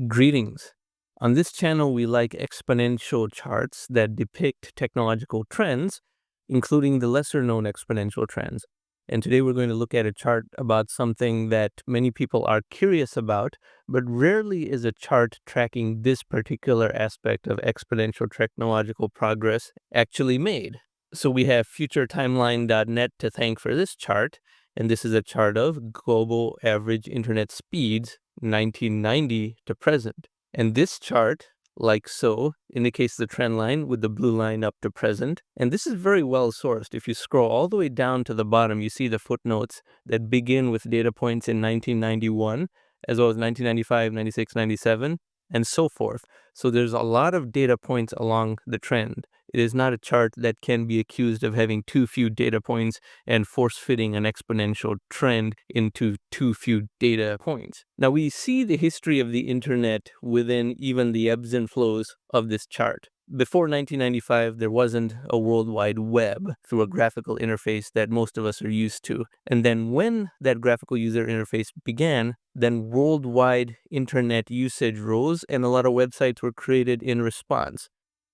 Greetings. On this channel, we like exponential charts that depict technological trends, including the lesser-known exponential trends. And today we're going to look at a chart about something that many people are curious about, but rarely is a chart tracking this particular aspect of exponential technological progress actually made. So we have futuretimeline.net to thank for this chart, and this is a chart of global average internet speeds 1990 to present. And this chart, like so, indicates the trend line with the blue line up to present. And this is very well sourced. If you scroll all the way down to the bottom, you see the footnotes that begin with data points in 1991, as well as 1995, 96, 97, and so forth. So there's a lot of data points along the trend. It is not a chart that can be accused of having too few data points and force-fitting an exponential trend into too few data points. Now, we see the history of the internet within even the ebbs and flows of this chart. Before 1995, there wasn't a World Wide Web through a graphical interface that most of us are used to. And then when that graphical user interface began, then worldwide internet usage rose and a lot of websites were created in response.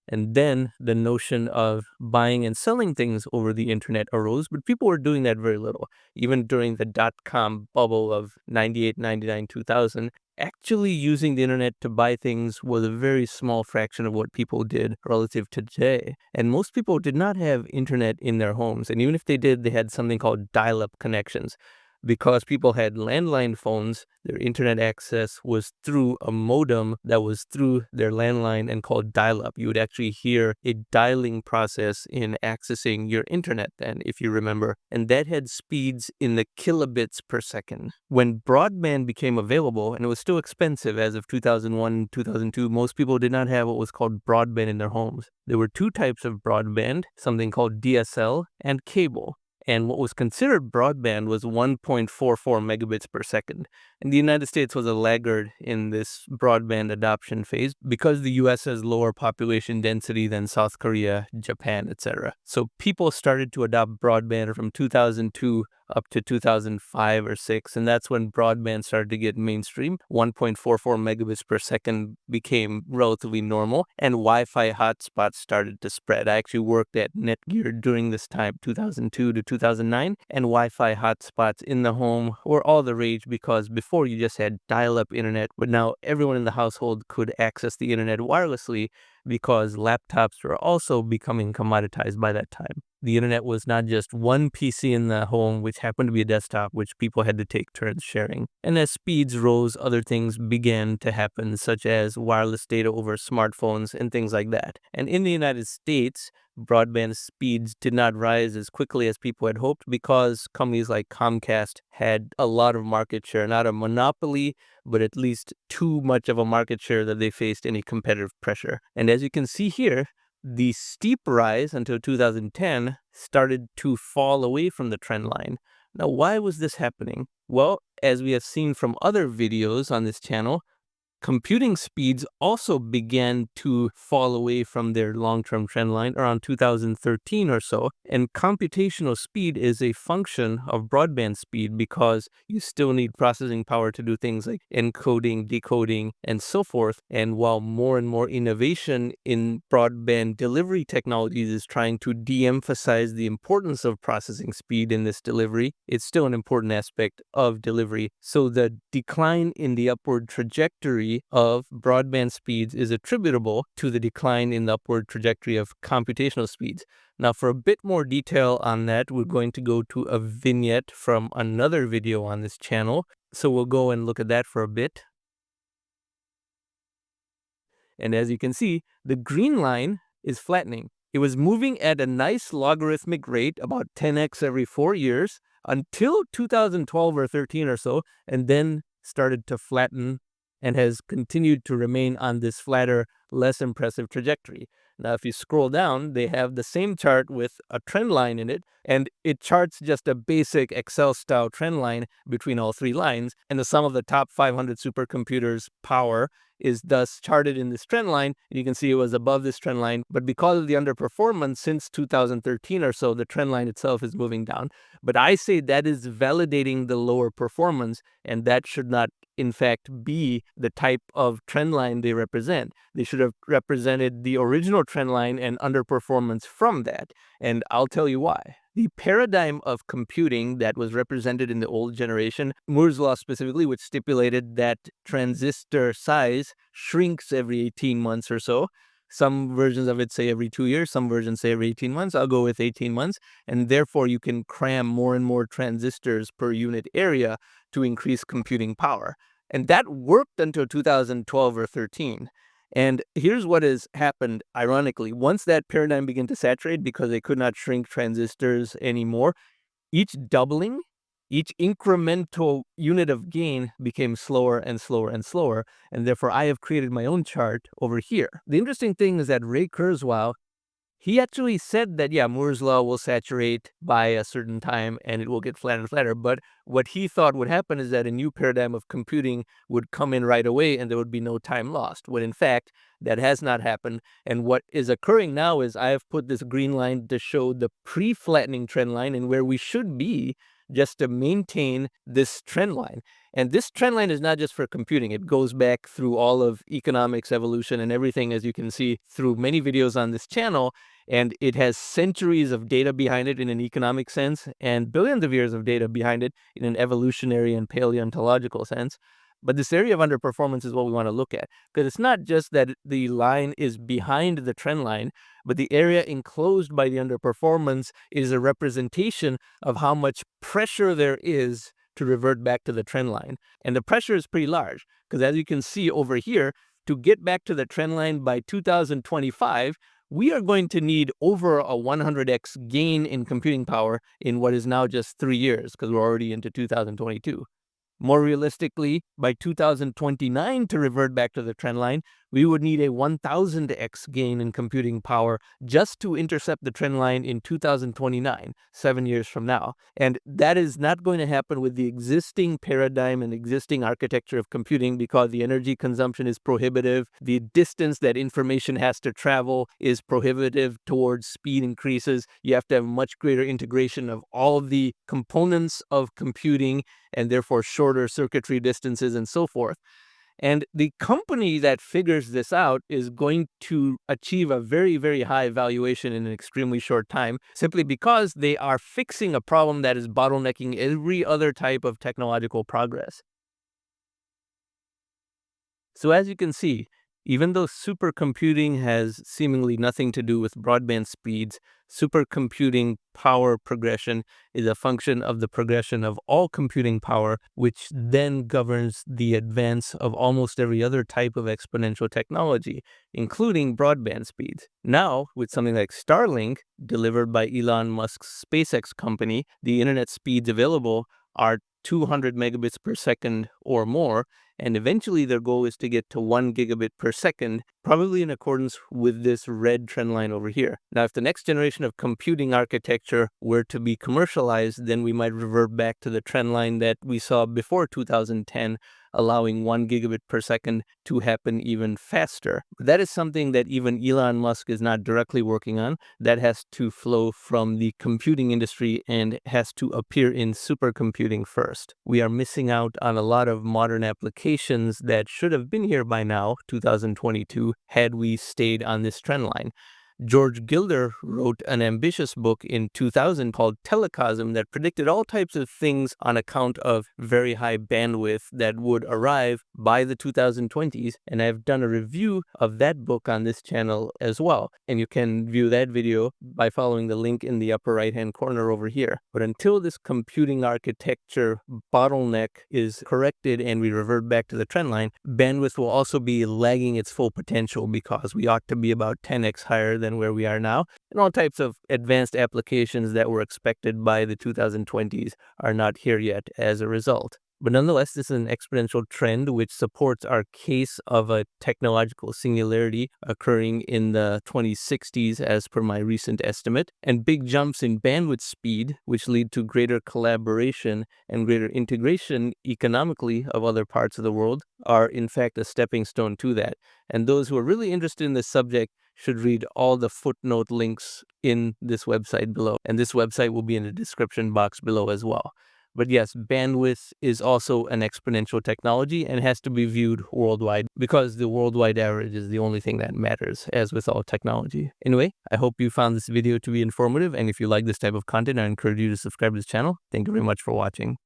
And then the notion of buying and selling things over the internet arose, but people were doing that very little. Even during the dot-com bubble of 98, 99, 2000, actually using the internet to buy things was a very small fraction of what people did relative to today. And most people did not have internet in their homes. And even if they did, they had something called dial-up connections. Because people had landline phones, their internet access was through a modem that was through their landline and called dial-up. You would actually hear a dialing process in accessing your internet then, if you remember. And that had speeds in the kilobits per second. When broadband became available, and it was still expensive as of 2001, 2002, most people did not have what was called broadband in their homes. There were two types of broadband, something called DSL and cable. And what was considered broadband was 1.44 megabits per second. And the United States was a laggard in this broadband adoption phase because the US has lower population density than South Korea, Japan, etc. So people started to adopt broadband from 2002 up to 2005 or 6, and that's when broadband started to get mainstream. 1.44 megabits per second became relatively normal, and Wi-Fi hotspots started to spread. I actually worked at Netgear during this time, 2002 to 2009, and Wi-Fi hotspots in the home were all the rage because before you just had dial-up internet, but now everyone in the household could access the internet wirelessly because laptops were also becoming commoditized by that time. The internet was not just one PC in the home, which happened to be a desktop, which people had to take turns sharing. And as speeds rose, other things began to happen, such as wireless data over smartphones and things like that. And in the United States, broadband speeds did not rise as quickly as people had hoped because companies like Comcast had a lot of market share, not a monopoly, but at least too much of a market share that they faced any competitive pressure. And as you can see here, the steep rise until 2010 started to fall away from the trend line. Now, why was this happening? Well, as we have seen from other videos on this channel, computing speeds also began to fall away from their long-term trend line around 2013 or so. And computational speed is a function of broadband speed because you still need processing power to do things like encoding, decoding, and so forth. And while more and more innovation in broadband delivery technologies is trying to de-emphasize the importance of processing speed in this delivery, it's still an important aspect of delivery. So the decline in the upward trajectory of broadband speeds is attributable to the decline in the upward trajectory of computational speeds. Now, for a bit more detail on that, we're going to go to a vignette from another video on this channel. So we'll go and look at that for a bit. And as you can see, the green line is flattening. It was moving at a nice logarithmic rate, about 10x every 4 years, until 2012 or 13 or so, and then started to flatten and has continued to remain on this flatter, less impressive trajectory. Now, if you scroll down, they have the same chart with a trend line in it, and it charts just a basic Excel-style trend line between all three lines, and the sum of the top 500 supercomputers' power is thus charted in this trend line. And you can see it was above this trend line, but because of the underperformance since 2013 or so, the trend line itself is moving down. But I say that is validating the lower performance, and that should not, in fact, be the type of trend line they represent. They should have represented the original trend line and underperformance from that. And I'll tell you why. The paradigm of computing that was represented in the old generation, Moore's law specifically, which stipulated that transistor size shrinks every 18 months or so. Some versions of it say every 2 years, some versions say every 18 months. I'll go with 18 months. And therefore, you can cram more and more transistors per unit area to increase computing power. And that worked until 2012 or 13. And here's what has happened, ironically. Once that paradigm began to saturate because they could not shrink transistors anymore, each doubling, each incremental unit of gain became slower and slower and slower. And therefore, I have created my own chart over here. The interesting thing is that Ray Kurzweil, he actually said that, yeah, Moore's law will saturate by a certain time and it will get flatter and flatter. But what he thought would happen is that a new paradigm of computing would come in right away and there would be no time lost. When in fact, that has not happened. And what is occurring now is I have put this green line to show the pre-flattening trend line and where we should be just to maintain this trend line. And this trend line is not just for computing. It goes back through all of economics, evolution, and everything, as you can see through many videos on this channel. And it has centuries of data behind it in an economic sense and billions of years of data behind it in an evolutionary and paleontological sense. But this area of underperformance is what we want to look at, because it's not just that the line is behind the trend line, but the area enclosed by the underperformance is a representation of how much pressure there is to revert back to the trend line. And the pressure is pretty large, because as you can see over here, to get back to the trend line by 2025, we are going to need over a 100x gain in computing power in what is now just 3 years, because we're already into 2022. More realistically, by 2029 to revert back to the trend line, we would need a 1000x gain in computing power just to intercept the trend line in 2029, 7 years from now. And that is not going to happen with the existing paradigm and existing architecture of computing, because the energy consumption is prohibitive. The distance that information has to travel is prohibitive towards speed increases. You have to have much greater integration of all of the components of computing and therefore shorter circuitry distances and so forth. And the company that figures this out is going to achieve a very, very high valuation in an extremely short time, simply because they are fixing a problem that is bottlenecking every other type of technological progress. So as you can see, even though supercomputing has seemingly nothing to do with broadband speeds, supercomputing power progression is a function of the progression of all computing power, which then governs the advance of almost every other type of exponential technology, including broadband speeds. Now, with something like Starlink, delivered by Elon Musk's SpaceX company, the internet speeds available are 200 megabits per second or more, and eventually their goal is to get to 1 gigabit per second, probably in accordance with this red trend line over here. Now, if the next generation of computing architecture were to be commercialized, then we might revert back to the trend line that we saw before 2010, allowing 1 gigabit per second to happen even faster. That is something that even Elon Musk is not directly working on. That has to flow from the computing industry and has to appear in supercomputing first. We are missing out on a lot of modern applications that should have been here by now, 2022, had we stayed on this trend line. George Gilder wrote an ambitious book in 2000 called Telecosm that predicted all types of things on account of very high bandwidth that would arrive by the 2020s. And I've done a review of that book on this channel as well. And you can view that video by following the link in the upper right-hand corner over here. But until this computing architecture bottleneck is corrected and we revert back to the trend line, bandwidth will also be lagging its full potential, because we ought to be about 10x higher than where we are now, and all types of advanced applications that were expected by the 2020s are not here yet as a result. But nonetheless, this is an exponential trend which supports our case of a technological singularity occurring in the 2060s as per my recent estimate, and big jumps in bandwidth speed which lead to greater collaboration and greater integration economically of other parts of the world are in fact a stepping stone to that. And those who are really interested in this subject should read all the footnote links in this website below, and this website will be in the description box below as well. But yes, bandwidth is also an exponential technology and has to be viewed worldwide because the worldwide average is the only thing that matters, as with all technology. Anyway, I hope you found this video to be informative, and if you like this type of content, I encourage you to subscribe to this channel. Thank you very much for watching.